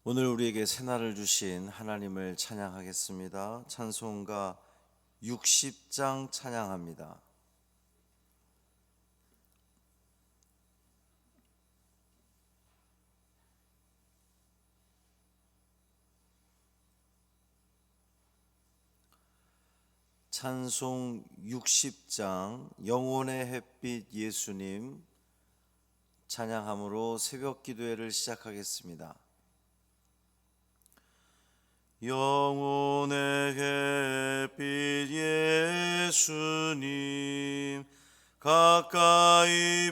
오늘 우리에게 새날을 주신 하나님을 찬양하겠습니다. 찬송가 60장 찬양합니다. 찬송 60장 영혼의 햇빛 예수님 찬양함으로 새벽 기도회를 시작하겠습니다. 영혼의 햇빛 예수님 가까이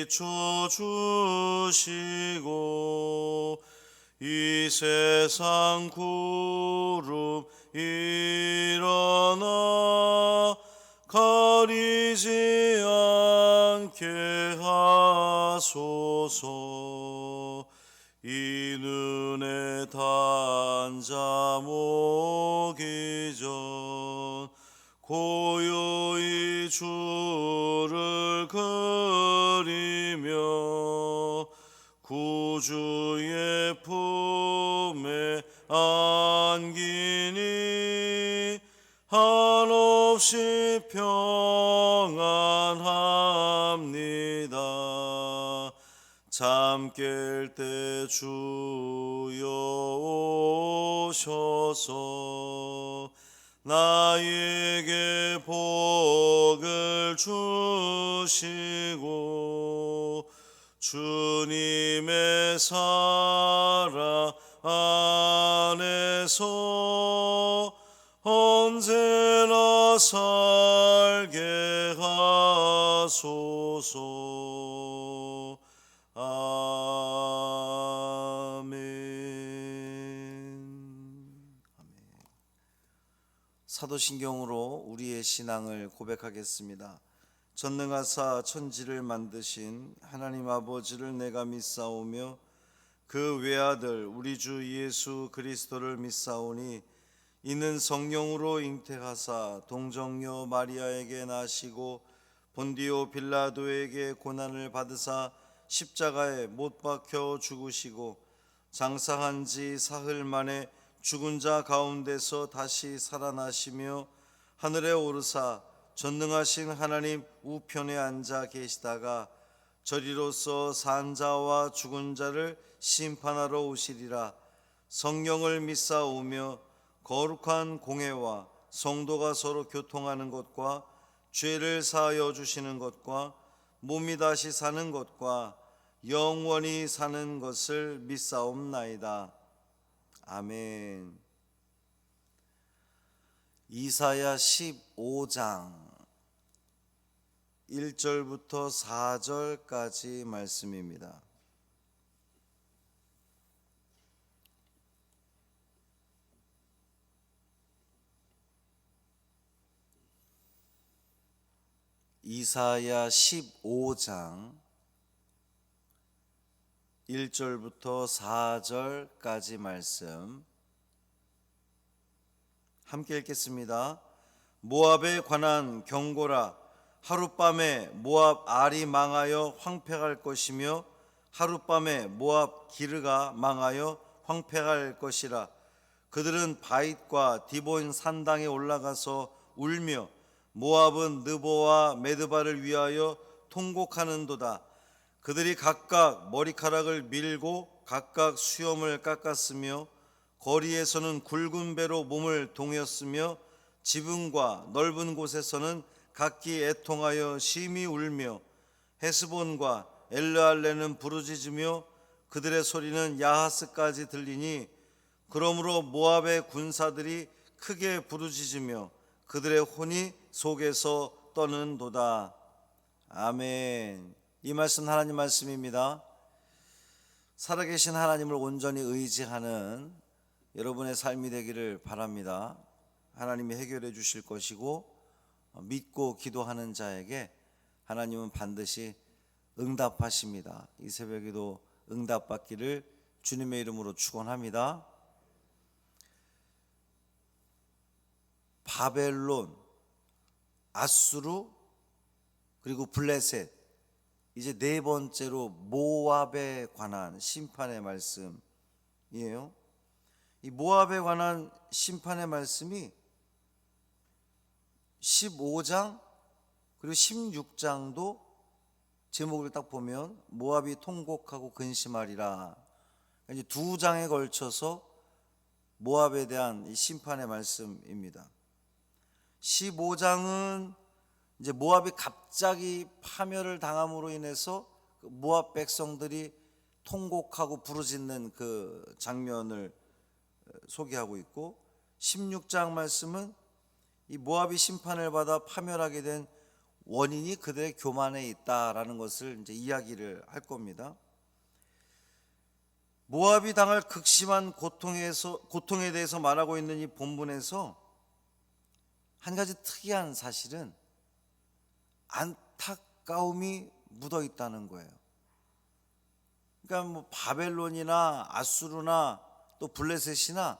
비춰주시고 이 세상 구름 일어나 가리지 않게 하소서. 이 눈에 단잠 오기 전 고요히 주를 그리며 구주의 품에 안기니 한없이 평안합니다. 잠 깰 때 주여 오셔서 나에게 복을 주시고 주님의 사랑 안에서 언제나 살게 하소서. 아멘. 사도신경으로 우리의 신앙을 고백하겠습니다. 전능하사 천지를 만드신 하나님 아버지를 내가 믿사오며 그 외아들 우리 주 예수 그리스도를 믿사오니 이는 성령으로 잉태하사 동정녀 마리아에게 나시고 본디오 빌라도에게 고난을 받으사 십자가에 못 박혀 죽으시고 장사한 지 사흘 만에 죽은 자 가운데서 다시 살아나시며 하늘에 오르사 전능하신 하나님 우편에 앉아 계시다가 저리로서 산 자와 죽은 자를 심판하러 오시리라. 성령을 믿사오며 거룩한 공회와 성도가 서로 교통하는 것과 죄를 사하여 주시는 것과 몸이 다시 사는 것과 영원히 사는 것을 믿사옵나이다. 아멘. 이사야 15장 1절부터 4절까지 말씀입니다. 이사야 15장 1절부터 4절까지 말씀 함께 읽겠습니다. 모압에 관한 경고라. 하룻밤에 모압 알이 망하여 황폐할 것이며 하룻밤에 모압 기르가 망하여 황폐할 것이라. 그들은 바잇과 디본 산당에 올라가서 울며 모압은 느보와 메드바를 위하여 통곡하는도다. 그들이 각각 머리카락을 밀고 각각 수염을 깎았으며 거리에서는 굵은 배로 몸을 동였으며 지붕과 넓은 곳에서는 각기 애통하여 심히 울며 헤스본과 엘르알레는 부르짖으며 그들의 소리는 야하스까지 들리니 그러므로 모압의 군사들이 크게 부르짖으며 그들의 혼이 속에서 떠는도다. 아멘. 이 말씀 하나님 말씀입니다. 살아계신 하나님을 온전히 의지하는 여러분의 삶이 되기를 바랍니다. 하나님이 해결해 주실 것이고 믿고 기도하는 자에게 하나님은 반드시 응답하십니다. 이 새벽에도 응답받기를 주님의 이름으로 축원합니다. 바벨론, 아수르, 그리고 블레셋, 이제 네 번째로 모압에 관한 심판의 말씀 이 모압에 관한 심판의 말씀이 15장 그리고 16장도 제목을 딱 보면 모압이 통곡하고 근심하리라. 이제 두 장에 걸쳐서 모압에 대한 심판의 말씀입니다. 15장은 이제 모압이 갑자기 파멸을 당함으로 인해서 모압 백성들이 통곡하고 부르짖는 그 장면을 소개하고 있고, 16장 말씀은 이 모압이 심판을 받아 파멸하게 된 원인이 그들의 교만에 있다라는 것을 이제 이야기를 할 겁니다. 모압이 당할 극심한 고통에 대해서 말하고 있는 이 본문에서 한 가지 특이한 사실은 안타까움이 묻어 있다는 거예요. 그러니까 뭐 바벨론이나 아수르나 또 블레셋이나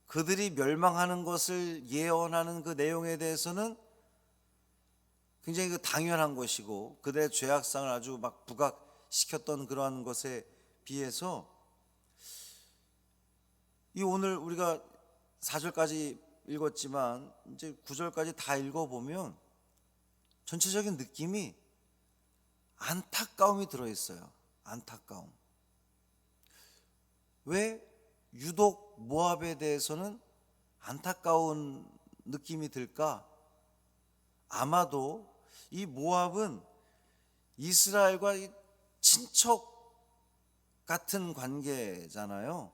그들이 멸망하는 것을 예언하는 그 내용에 대해서는 굉장히 그 당연한 것이고 그들의 죄악상을 아주 막 부각시켰던 그러한 것에 비해서 이 오늘 우리가 4절까지 읽었지만 이제 9절까지 다 읽어보면 전체적인 느낌이 안타까움이 들어있어요. 안타까움. 왜 유독 모압에 대해서는 안타까운 느낌이 들까? 아마도 이 모압은 이스라엘과 친척 같은 관계잖아요.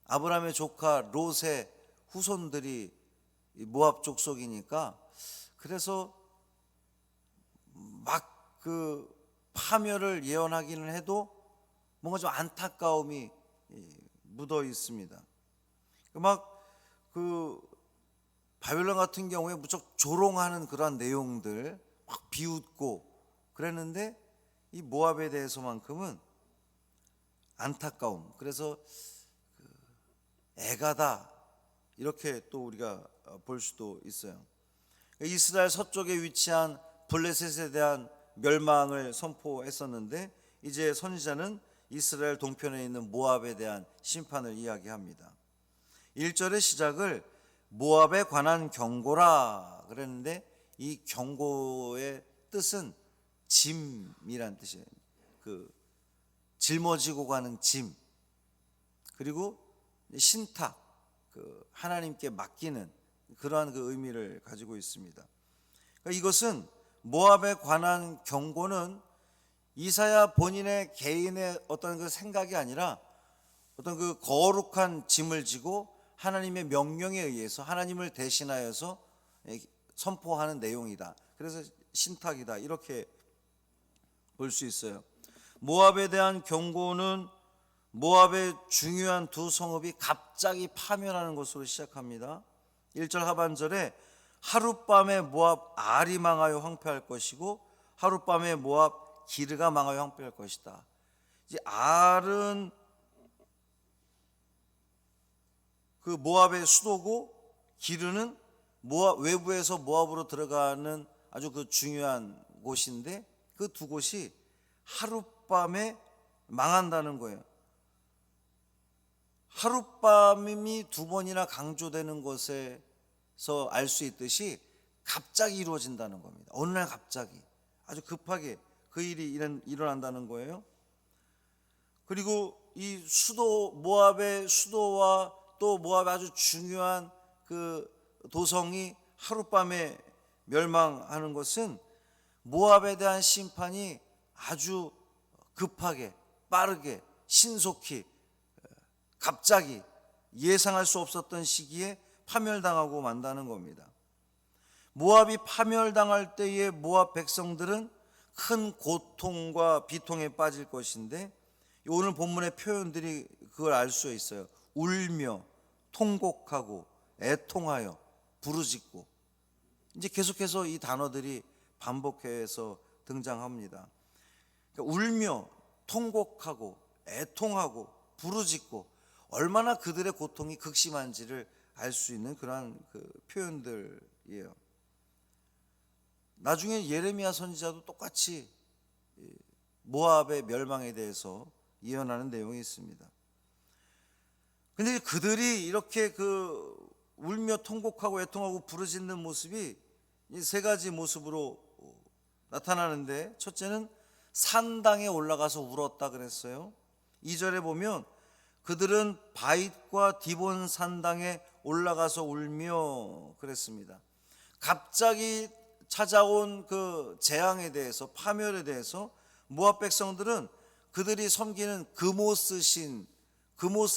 아브라함의 조카 롯의 후손들이 모압 족속이니까, 그래서 막 그 파멸을 예언하기는 해도 뭔가 좀 안타까움이 묻어 있습니다. 막 그 바벨론 같은 경우에 무척 조롱하는 그러한 내용들 막 비웃고 그랬는데 이 모압에 대해서만큼은 안타까움, 그래서 애가다 이렇게 또 우리가 볼 수도 있어요. 이스라엘 서쪽에 위치한 블레셋에 대한 멸망을 선포했었는데 이제 선지자는 이스라엘 동편에 있는 모압에 대한 심판을 이야기합니다. 1절의 시작을 모압에 관한 경고라 그랬는데 이 경고의 뜻은 짐이란 뜻이에요. 그 짊어지고 가는 짐, 그리고 신탁, 그 하나님께 맡기는 그러한 그 의미를 가지고 있습니다. 그러니까 이것은 모압에 관한 경고는 이사야 본인의 개인의 어떤 그 생각이 아니라 어떤 그 거룩한 짐을 지고 하나님의 명령에 의해서 하나님을 대신하여서 선포하는 내용이다. 그래서 신탁이다 이렇게 볼 수 있어요. 모압에 대한 경고는 모압의 중요한 두 성읍이 갑자기 파멸하는 것으로 시작합니다. 1절 하반절에 하룻밤에 모압 알이 망하여 황폐할 것이고 하룻밤에 모압 기르가 망하여 황폐할 것이다. 이제 알은 그 모압의 수도고 기르는 모압 외부에서 모압으로 들어가는 아주 그 중요한 곳인데 그 두 곳이 하룻밤에 망한다는 거예요. 하룻밤이 두 번이나 강조되는 것에서 알 수 있듯이 갑자기 이루어진다는 겁니다. 어느 날 갑자기 아주 급하게 그 일이 일어난다는 거예요. 그리고 이 수도 모압의 수도와 또 모압의 아주 중요한 그 도성이 하룻밤에 멸망하는 것은 모압에 대한 심판이 아주 급하게 빠르게 신속히 갑자기 예상할 수 없었던 시기에 파멸당하고 만다는 겁니다. 모압이 파멸당할 때의 모압 백성들은 큰 고통과 비통에 빠질 것인데 오늘 본문의 표현들이 그걸 알 수 있어요. 울며 통곡하고 애통하여 부르짖고, 이제 계속해서 이 단어들이 반복해서 등장합니다. 그러니까 울며 통곡하고 애통하고 부르짖고 얼마나 그들의 고통이 극심한지를 알 수 있는 그러한 그 표현들이에요. 나중에 예레미야 선지자도 똑같이 모압의 멸망에 대해서 예언하는 내용이 있습니다. 근데 그들이 이렇게 울며 통곡하고 애통하고 부르짖는 모습이 이 세 가지 모습으로 나타나는데, 첫째는 산당에 올라가서 울었다 그랬어요. 2절에 보면 그들은 바윗과 디본 산당에 올라가서 울며 그랬습니다. 갑자기 찾아온 그 재앙에 대해서, 파멸에 대해서 모압 백성들은 그들이 섬기는 그모스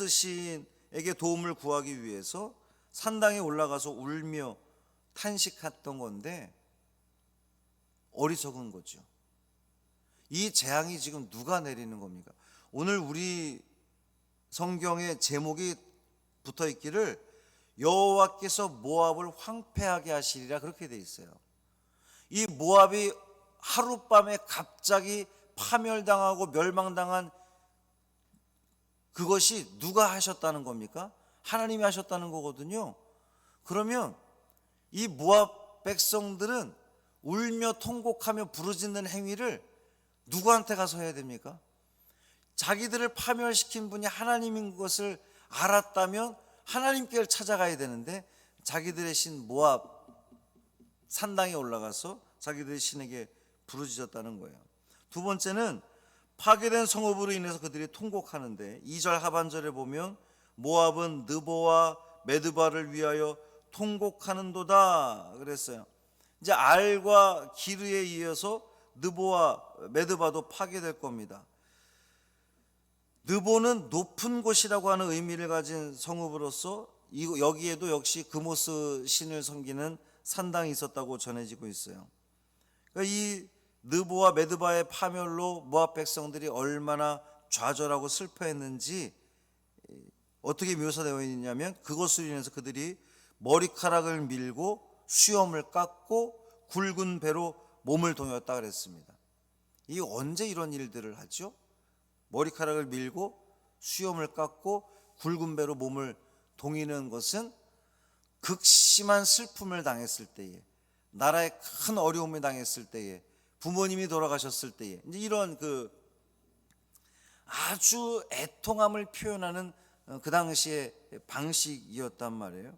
신에게 도움을 구하기 위해서 산당에 올라가서 울며 탄식했던 건데, 어리석은 거죠. 이 재앙이 지금 누가 내리는 겁니까? 오늘 우리 성경에 제목이 붙어 있기를 여호와께서 모압을 황폐하게 하시리라, 그렇게 돼 있어요. 이 모압이 하룻밤에 갑자기 파멸당하고 멸망당한 그것이 누가 하셨다는 겁니까? 하나님이 하셨다는 거거든요. 그러면 이 모압 백성들은 울며 통곡하며 부르짖는 행위를 누구한테 가서 해야 됩니까? 자기들을 파멸시킨 분이 하나님인 것을 알았다면 하나님께 찾아가야 되는데, 자기들의 신 모압 산당에 올라가서 자기들의 신에게 부르짖었다는 거예요. 두 번째는 파괴된 성읍으로 인해서 그들이 통곡하는데, 2절 하반절에 보면 모압은 느보와 메드바를 위하여 통곡하는도다 그랬어요. 이제 알과 기르에 이어서 느보와 메드바도 파괴될 겁니다. 느보는 높은 곳이라고 하는 의미를 가진 성읍으로서 여기에도 역시 그모스 신을 섬기는 산당이 있었다고 전해지고 있어요. 그러니까 이 느보와 메드바의 파멸로 모압 백성들이 얼마나 좌절하고 슬퍼했는지 어떻게 묘사되어 있냐면, 그것으로 인해서 그들이 머리카락을 밀고 수염을 깎고 굵은 배로 몸을 동였다 그랬습니다. 이 언제 이런 일들을 하죠? 머리카락을 밀고 수염을 깎고 굵은 배로 몸을 동이는 것은 극심한 슬픔을 당했을 때에, 나라에 큰 어려움을 당했을 때에, 부모님이 돌아가셨을 때에, 이제 이런 아주 애통함을 표현하는 그 당시의 방식이었단 말이에요.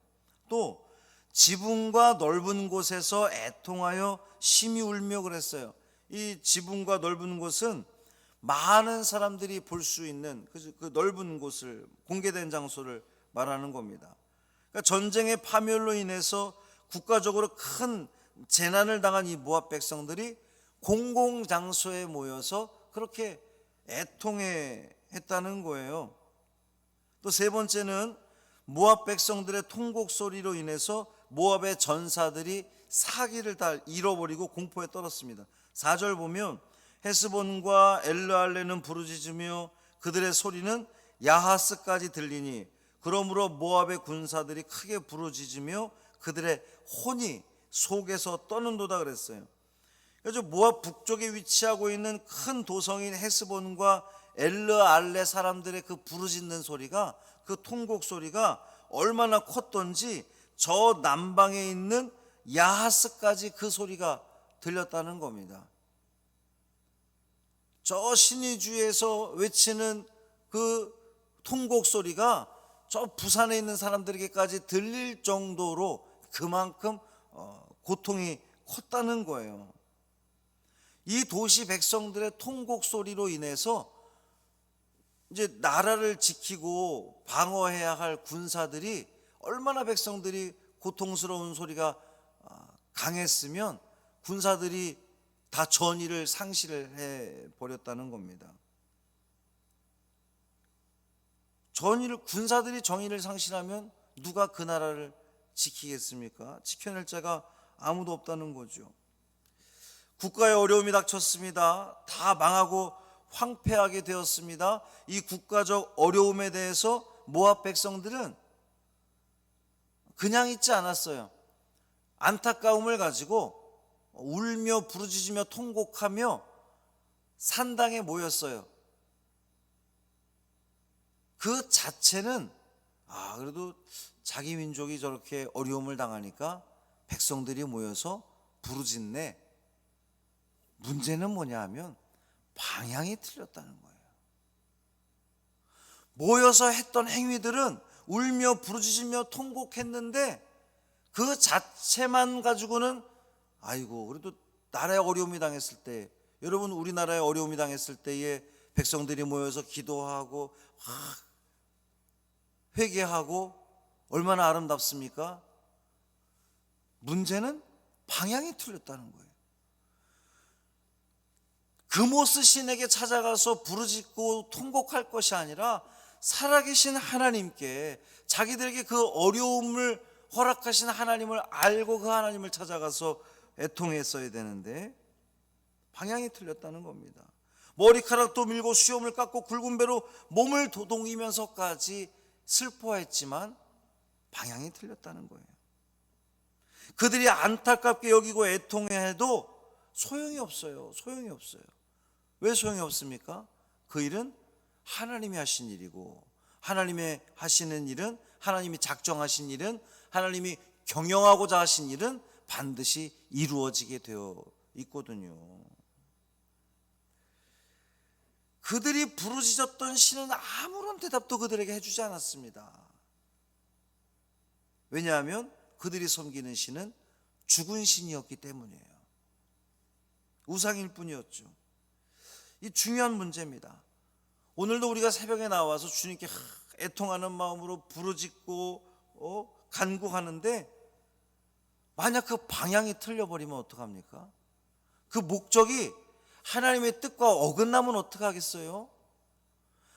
또 지붕과 넓은 곳에서 애통하여 심히 울며 그랬어요. 이 지붕과 넓은 곳은 많은 사람들이 볼 수 있는 그 넓은 곳을, 공개된 장소를 말하는 겁니다. 그러니까 전쟁의 파멸로 인해서 국가적으로 큰 재난을 당한 이 모압 백성들이 공공장소에 모여서 그렇게 애통해 했다는 거예요. 또 세 번째는 모압 백성들의 통곡 소리로 인해서 모압의 전사들이 사기를 다 잃어버리고 공포에 떨었습니다. 4절 보면 헤스본과 엘르알레는 부르짖으며 그들의 소리는 야하스까지 들리니 그러므로 모압의 군사들이 크게 부르짖으며 그들의 혼이 속에서 떠는도다 그랬어요. 그래서 모압 북쪽에 위치하고 있는 큰 도성인 헤스본과 엘르알레 사람들의 그 부르짖는 소리가, 그 통곡 소리가 얼마나 컸던지 저 남방에 있는 야하스까지 그 소리가 들렸다는 겁니다. 저 신의주에서 외치는 그 통곡 소리가 저 부산에 있는 사람들에게까지 들릴 정도로 그만큼 고통이 컸다는 거예요. 이 도시 백성들의 통곡 소리로 인해서 이제 나라를 지키고 방어해야 할 군사들이, 얼마나 백성들이 고통스러운 소리가 강했으면 군사들이 다 전의를 상실을 해버렸다는 겁니다. 군사들이 정의를 상실하면 누가 그 나라를 지키겠습니까? 지켜낼 자가 아무도 없다는 거죠. 국가에 어려움이 닥쳤습니다. 다 망하고 황폐하게 되었습니다. 이 국가적 어려움에 대해서 모압 백성들은 그냥 있지 않았어요. 안타까움을 가지고 울며 부르짖으며 통곡하며 산당에 모였어요. 그 자체는 그래도 자기 민족이 저렇게 어려움을 당하니까 백성들이 모여서 부르짖네. 문제는 뭐냐 하면 방향이 틀렸다는 거예요. 모여서 했던 행위들은 울며 부르짖으며 통곡했는데 그 자체만 가지고는 아이고 그래도 나라에 어려움이 당했을 때, 여러분 우리나라에 어려움이 당했을 때에 백성들이 모여서 기도하고 회개하고 얼마나 아름답습니까? 문제는 방향이 틀렸다는 거예요. 그모스 신에게 찾아가서 부르짖고 통곡할 것이 아니라 살아계신 하나님께, 자기들에게 그 어려움을 허락하신 하나님을 알고 그 하나님을 찾아가서 애통했어야 되는데 방향이 틀렸다는 겁니다. 머리카락도 밀고 수염을 깎고 굵은 배로 몸을 도동이면서까지 슬퍼했지만 방향이 틀렸다는 거예요. 그들이 안타깝게 여기고 애통해도 소용이 없어요. 소용이 없어요. 왜 소용이 없습니까? 그 일은 하나님이 하신 일이고, 하나님이 하시는 일은, 하나님이 작정하신 일은, 하나님이 경영하고자 하신 일은 반드시 이루어지게 되어 있거든요. 그들이 부르짖었던 신은 아무런 대답도 그들에게 해주지 않았습니다. 왜냐하면 그들이 섬기는 신은 죽은 신이었기 때문이에요. 우상일 뿐이었죠. 이 중요한 문제입니다. 오늘도 우리가 새벽에 나와서 주님께 애통하는 마음으로 부르짖고 간구하는데 만약 그 방향이 틀려버리면 어떡합니까? 그 목적이 하나님의 뜻과 어긋나면 어떡하겠어요?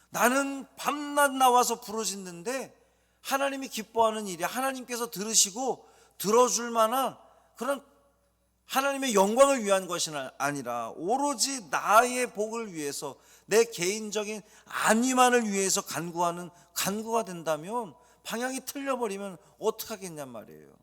나는 밤낮 나와서 부르짖는데 하나님이 기뻐하는 일이, 하나님께서 들으시고 들어줄 만한 그런 하나님의 영광을 위한 것이 아니라 오로지 나의 복을 위해서, 내 개인적인 안위만을 위해서 간구하는 간구가 된다면, 방향이 틀려버리면 어떡하겠냔 말이에요.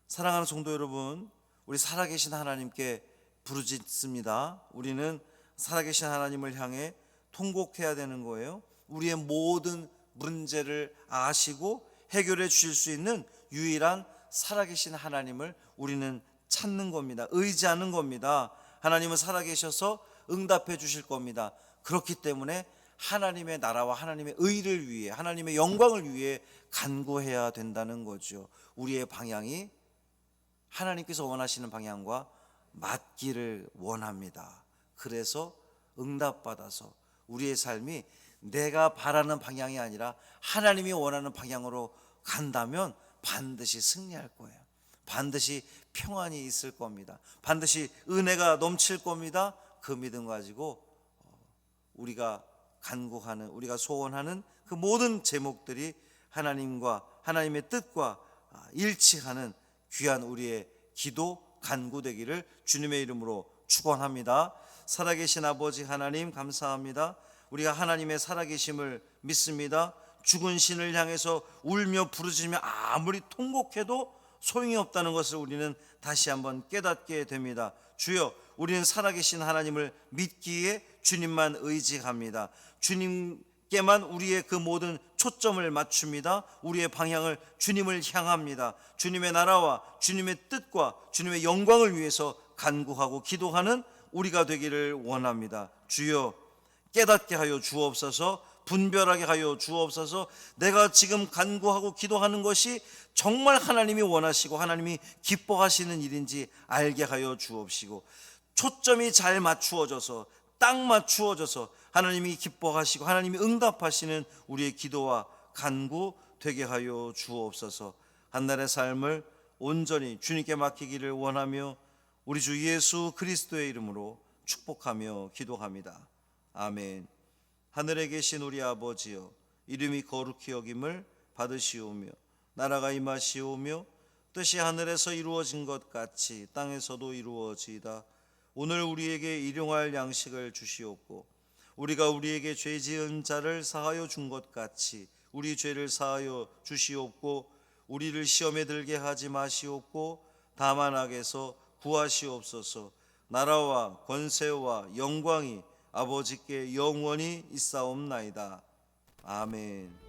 사랑하는 성도 여러분, 우리 살아계신 하나님께 부르짖습니다. 우리는 살아계신 하나님을 향해 통곡해야 되는 거예요. 우리의 모든 문제를 아시고 해결해 주실 수 있는 유일한 살아계신 하나님을 우리는 찾는 겁니다. 의지하는 겁니다. 하나님은 살아계셔서 응답해 주실 겁니다. 그렇기 때문에 하나님의 나라와 하나님의 의를 위해, 하나님의 영광을 위해 간구해야 된다는 거죠. 우리의 방향이 하나님께서 원하시는 방향과 맞기를 원합니다. 그래서 응답받아서 우리의 삶이 내가 바라는 방향이 아니라 하나님이 원하는 방향으로 간다면 반드시 승리할 거예요. 반드시 평안이 있을 겁니다. 반드시 은혜가 넘칠 겁니다. 그 믿음 가지고 우리가 간구하는, 우리가 소원하는 그 모든 제목들이 하나님과 하나님의 뜻과 일치하는 귀한 우리의 기도 간구 되기를 주님의 이름으로 축원합니다. 살아계신 아버지 하나님 감사합니다. 우리가 하나님의 살아계심을 믿습니다. 죽은 신을 향해서 울며 부르짖으며 아무리 통곡해도 소용이 없다는 것을 우리는 다시 한번 깨닫게 됩니다. 주여, 우리는 살아계신 하나님을 믿기에 주님만 의지합니다. 주님께만 우리의 그 모든 초점을 맞춥니다. 우리의 방향을 주님을 향합니다. 주님의 나라와 주님의 뜻과 주님의 영광을 위해서 간구하고 기도하는 우리가 되기를 원합니다. 주여, 깨닫게 하여 주옵소서. 분별하게 하여 주옵소서. 내가 지금 간구하고 기도하는 것이 정말 하나님이 원하시고 하나님이 기뻐하시는 일인지 알게 하여 주옵시고, 초점이 잘 맞추어져서, 딱 맞추어져서 하나님이 기뻐하시고 하나님이 응답하시는 우리의 기도와 간구 되게 하여 주옵소서. 한날의 삶을 온전히 주님께 맡기기를 원하며 우리 주 예수 그리스도의 이름으로 축복하며 기도합니다. 아멘. 하늘에 계신 우리 아버지여, 이름이 거룩히 여김을 받으시오며 나라가 임하시오며 뜻이 하늘에서 이루어진 것 같이 땅에서도 이루어지이다. 오늘 우리에게 일용할 양식을 주시옵고 우리가 우리에게 죄 지은 자를 사하여 준 것 같이 우리 죄를 사하여 주시옵고 우리를 시험에 들게 하지 마시옵고 다만 악에서 구하시옵소서. 나라와 권세와 영광이 아버지께 영원히 있사옵나이다. 아멘.